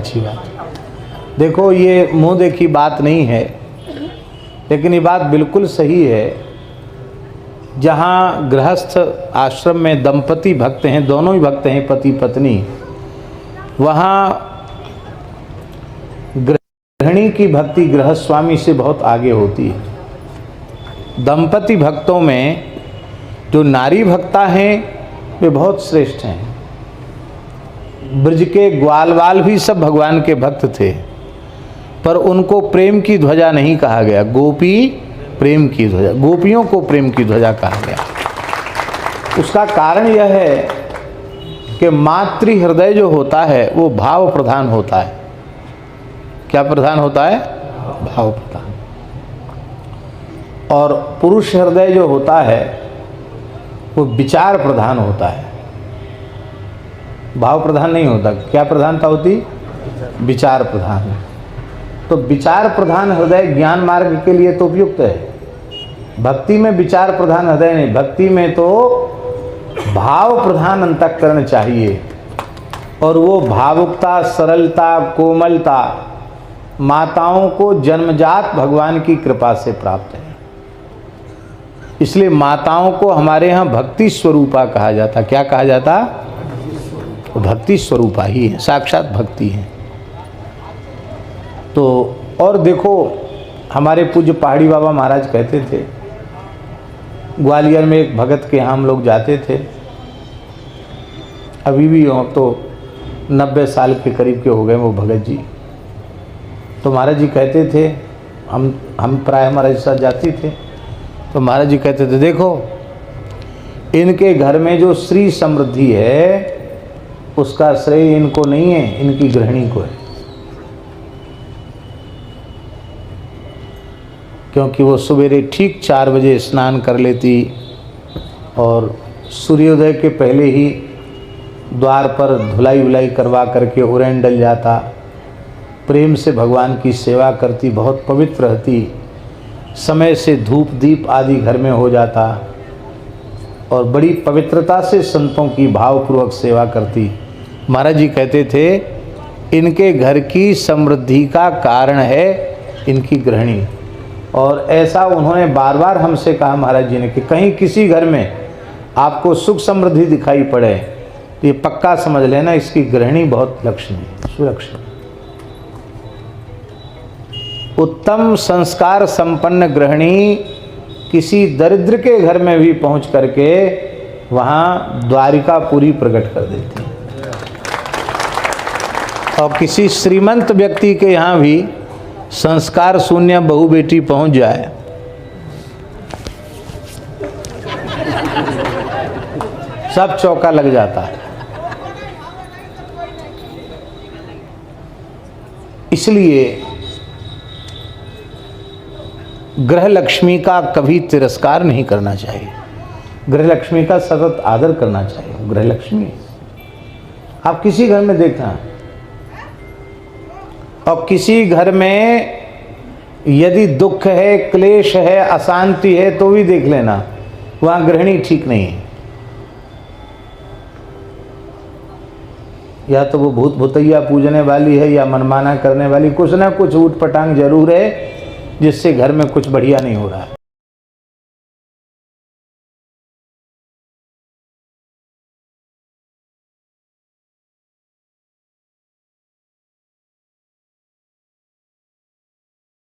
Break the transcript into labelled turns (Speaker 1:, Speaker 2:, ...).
Speaker 1: अच्छी बात। देखो, ये मुंह देखी बात नहीं है, लेकिन ये बात बिल्कुल सही है। जहाँ गृहस्थ आश्रम में दंपति भक्त हैं, दोनों ही भक्त हैं, पति पत्नी, वहाँ गृहिणी की भक्ति गृहस्थ स्वामी से बहुत आगे होती है। दंपति भक्तों में जो नारी भक्ता हैं वे बहुत श्रेष्ठ हैं। ब्रज के ग्वालवाल भी सब भगवान के भक्त थे, पर उनको प्रेम की ध्वजा नहीं कहा गया। गोपी प्रेम की ध्वजा, गोपियों को प्रेम की ध्वजा कहा गया। उसका कारण यह है कि मातृ हृदय जो होता है वो भाव प्रधान होता है। क्या प्रधान होता है? भाव प्रधान। और पुरुष हृदय जो होता है वो विचार प्रधान होता है, भाव प्रधान नहीं होता। क्या प्रधानता होती? विचार प्रधान। तो विचार प्रधान हृदय ज्ञान मार्ग के लिए तो उपयुक्त है। भक्ति में विचार प्रधान हृदय नहीं, भक्ति में तो भाव प्रधान अंतःकरण चाहिए। और वो भावुकता, सरलता, कोमलता माताओं को जन्मजात भगवान की कृपा से प्राप्त है। इसलिए माताओं को हमारे यहाँ भक्ति स्वरूपा कहा जाता। क्या कहा जाता? भक्ति स्वरूपा ही है, साक्षात भक्ति है। तो और देखो, हमारे पूज्य पहाड़ी बाबा महाराज कहते थे, ग्वालियर में एक भगत के यहाँ हम लोग जाते थे, अभी भी हो तो 90 साल के करीब के हो गए वो भगत जी। तो महाराज जी कहते थे, हम प्राय महाराज के साथ जाते थे, तो महाराज जी कहते थे, देखो इनके घर में जो श्री समृद्धि है उसका श्रेय इनको नहीं है, इनकी गृहिणी को है। क्योंकि वो सवेरे ठीक 4 बजे स्नान कर लेती और सूर्योदय के पहले ही द्वार पर धुलाई वुलाई करवा करके उरेन डल जाता, प्रेम से भगवान की सेवा करती, बहुत पवित्र रहती, समय से धूप दीप आदि घर में हो जाता और बड़ी पवित्रता से संतों की भावपूर्वक सेवा करती। महाराज जी कहते थे, इनके घर की समृद्धि का कारण है इनकी गृहिणी। और ऐसा उन्होंने बार बार हमसे कहा महाराज जी ने कि कहीं किसी घर में आपको सुख समृद्धि दिखाई पड़े तो ये पक्का समझ लेना इसकी गृहिणी बहुत लक्ष्मी, सुलक्षणी। उत्तम संस्कार संपन्न गृहिणी किसी दरिद्र के घर में भी पहुंच करके वहाँ द्वारिका पूरी प्रकट कर देती है। और किसी श्रीमंत व्यक्ति के यहाँ भी संस्कार शून्य बहू बेटी पहुंच जाए, सब चौका लग जाता है। इसलिए गृह लक्ष्मी का कभी तिरस्कार नहीं करना चाहिए, गृह लक्ष्मी का सतत आदर करना चाहिए। गृह लक्ष्मी आप किसी घर में देखना, और किसी घर में यदि दुख है, क्लेश है, अशांति है तो भी देख लेना वहाँ गृहिणी ठीक नहीं है। या तो वो भूत भूतैया पूजने वाली है या मनमाना करने वाली, कुछ ना कुछ ऊट पटांग जरूर है जिससे घर में कुछ बढ़िया नहीं हो रहा है।